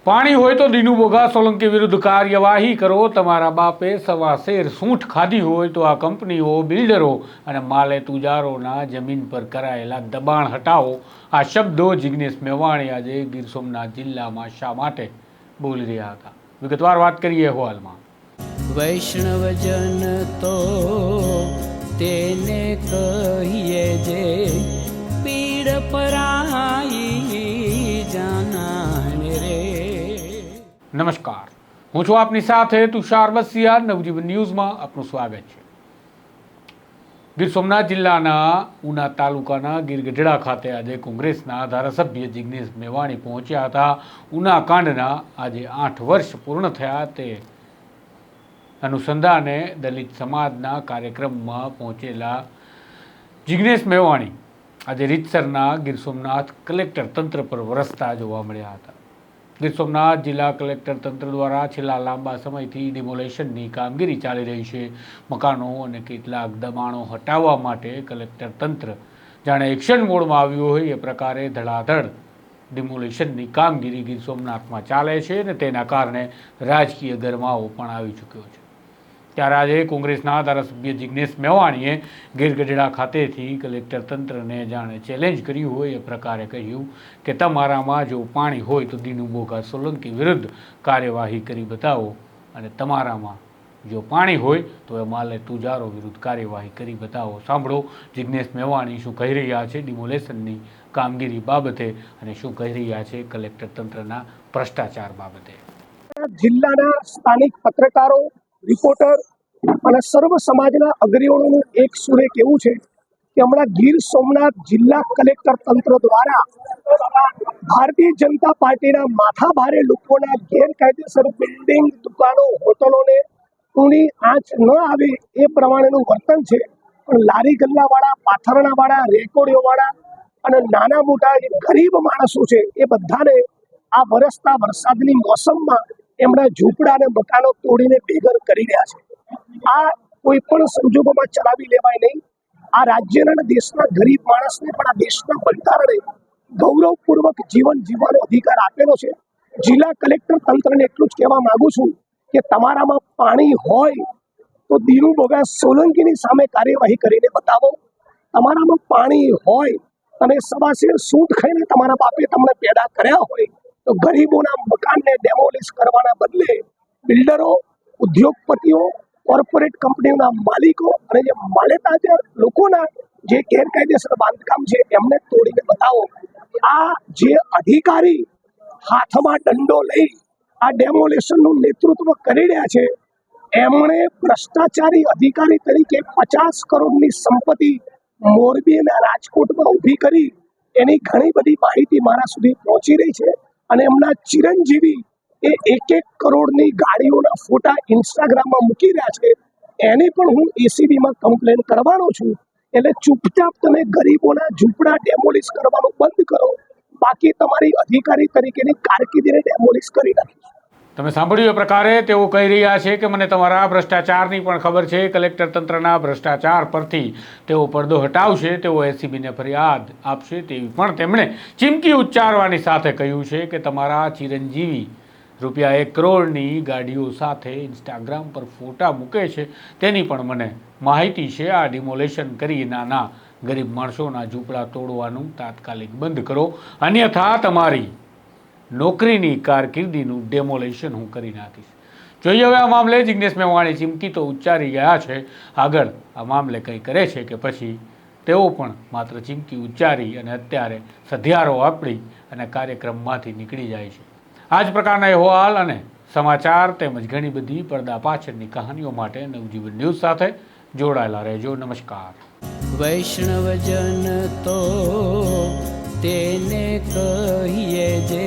પાણી હોય તો દીનુ બોઘા સોલંકી વિરુદ્ધ કાર્યવાહી કરો। તમારા બાપે સવા શેર સૂંઠ ખાધી હોય તો આ કંપનીઓ, બિલ્ડરો અને માલે તુજારોના જમીન પર કરાયેલા દબાણ હટાવો। આ શબ્દો જિગ્નેશ મેવાણી આજે ગીર સોમનાથ જિલ્લામાં શા માટે બોલી રહ્યા હતા, વિગતવાર વાત કરીએ અહેવાલમાં। વૈષ્ણવજન તો તેને કહીએ જે પીડ પરાઈ જાનાને રે। નમસ્કાર, હું છું આપની સાથે તુષાર બસિયા। નવજીવન ન્યૂઝમાં આપનું સ્વાગત છે। ગીર સોમનાથ જિલ્લાના ઉના તાલુકાના ગીરગઢડા ખાતે આજે કોંગ્રેસના ધારાસભ્ય જિગ્નેશ મેવાણી પહોંચ્યા હતા। ઉના કાંડના આજે 8 વર્ષ પૂર્ણ થયા તે અનુસંધાને દલિત સમાજના કાર્યક્રમમાં પહોંચેલા જિગ્નેશ મેવાણી આજે રીતસરના ગીર સોમનાથ કલેક્ટર તંત્ર પર વરસતા જોવા મળ્યા હતા। ગીર સોમનાથ જિલ્લા કલેક્ટર તંત્ર દ્વારા છેલ્લા લાંબા સમયથી ડિમોલેશનની કામગીરી ચાલી રહી છે। મકાનો અને કેટલાક દબાણો હટાવવા માટે કલેક્ટર તંત્ર જાણે એક્શન મોડમાં આવ્યું હોય એ પ્રકારે ધડાધડ ડિમોલેશનની કામગીરી ગીર સોમનાથમાં ચાલે છે અને તેના કારણે રાજકીય ગરમાવો પણ આવી ચૂક્યો છે। ત્યારે આજે કોંગ્રેસના ધારાસભ્ય જિગ્નેશ મેવાણીએ ગીરગઢડા ખાતેથી કલેક્ટર તંત્રને જાણે ચેલેન્જ કર્યું હોય એ પ્રકારે કહ્યું કે તમારામાં જો પાણી હોય તો દીનુ બોઘા સોલંકી વિરુદ્ધ કાર્યવાહી કરી બતાવો અને તમારામાં જો પાણી હોય તો એ માલે તુજારો વિરુદ્ધ કાર્યવાહી કરી બતાવો। સાંભળો જિગ્નેશ મેવાણી શું કહી રહ્યા છે ડિમોલેશનની કામગીરી બાબતે અને શું કહી રહ્યા છે કલેક્ટર તંત્રના ભ્રષ્ટાચાર બાબતે। જિલ્લાના સ્થાનિક પત્રકારો, રિપોર્ટર અને સર્વ સમાજના અગ્રણીઓનું એક સુરે કહેવું છે કે હમણાં ગીર સોમનાથ જિલ્લા કલેક્ટર તંત્ર દ્વારા ભારતીય જનતા પાર્ટીના માથાભારે લોકોના ગેરકાયદેસર બિલ્ડિંગ, દુકાનો, હોટલોને ઊની આંચ ન આવે એ પ્રમાણેનું વર્તન છે। પણ લારી ગલ્લાવાળા, પાથરણાવાળા, રેકોર્ડીઓવાળા અને નાના મોટા જે ગરીબ માણસો છે એ બધાને આ વરસતા વરસાદની મોસમમાં એમના ઝૂંપડા અને મકાનો તોડીને બેઘર કરી રહ્યા છે। આ કોઈ પણ સંજોગોમાં ચલાવી લેવાય નહીં। આ રાજ્યના અને દેશના ગરીબ માણસને પણ આ દેશના બંધારણે ગૌરવપૂર્વક જીવન જીવવાનો અધિકાર આપેલો છે। જિલ્લા કલેક્ટર તંત્રને એટલું જ કહેવા માંગુ છું કે તમારામાં પાણી હોય તો દીનુ બોઘા સોલંકીની સામે કાર્યવાહી કરીને બતાવો। તમારામાં પાણી હોય અને સવા શેર સૂંઠ ખાઈને તમારા બાપે તમને પેદા કર્યા હોય તો ગરીબોના મકાનને ડેમોલિશ કરવાના બદલે બિલ્ડરો, ઉદ્યોગપતિઓ, કોર્પોરેટ કંપનીઓના માલિકો અને જે માલેતાજાર લોકોના જે ગેરકાયદેસર બાંધકામ છે એમને તોડીને બતાવો। આ જે અધિકારી હાથમાં દંડો લઈ આ ડેમોલેશનનું નેતૃત્વ કરી રહ્યા છે એમણે ભ્રષ્ટાચારી અધિકારી તરીકે 50 કરોડની સંપત્તિ મોરબી અને રાજકોટમાં ઊભી કરી એની ઘણી બધી માહિતી મારા સુધી પહોંચી રહી છે અને એમના ચિરંજીવી એ 1-1 કરોડની ગાડીઓના ફોટા ઇન્સ્ટાગ્રામમાં મૂકી રહ્યા છે। એની પણ હું એસીબીમાં કમ્પ્લેન કરવાનો છું। એટલે ચૂપચાપ તમે ગરીબોના ઝૂંપડા ડેમોલિશ કરવાનું બંધ કરો, બાકી તમારી અધિકારી તરીકેની કારકિર્દીને ડેમોલિશ કરી નાખીશું। તમે સાંભળ્યું એ પ્રકારે તેઓ કહી રહ્યા છે કે મને તમારા ભ્રષ્ટાચારની પણ ખબર છે। કલેક્ટર તંત્રના ભ્રષ્ટાચાર પરથી તેઓ પડદો હટાવશે, તેઓ એસીબીને ફરિયાદ આપશે તેવી પણ તેમણે ચીમકી ઉચ્ચારવાની સાથે કહ્યું છે કે તમારા ચિરંજીવી રૂપિયા 1 કરોડની ગાડીઓ સાથે ઇન્સ્ટાગ્રામ પર ફોટા મૂકે છે તેની પણ મને માહિતી છે। આ ડિમોલેશન કરી નાના ગરીબ માણસોના ઝૂંપડા તોડવાનું તાત્કાલિક બંધ કરો, અન્યથા તમારી નોકરીની કારકિર્દીનું ડેમોલેશન હું કરી નાખીશ। જોઈએ હવે આ મામલે જિગ્નેશ મેવાણી ચીમકી તો ઉચ્ચારી ગયા છે, આગળ આ મામલે કંઈ કરે છે કે પછી તેઓ પણ માત્ર ચીમકી ઉચ્ચારી અને અત્યારે સધિયારો આપી અને કાર્યક્રમમાંથી નીકળી જાય છે। આ જ પ્રકારના અહેવાલ અને સમાચાર તેમજ ઘણી બધી પડદા પાછળની કહાનીઓ માટે નવજીવન ન્યૂઝ સાથે જોડાયેલા રહેજો। નમસ્કાર। વૈષ્ણવજન તો તેને કહીએ જે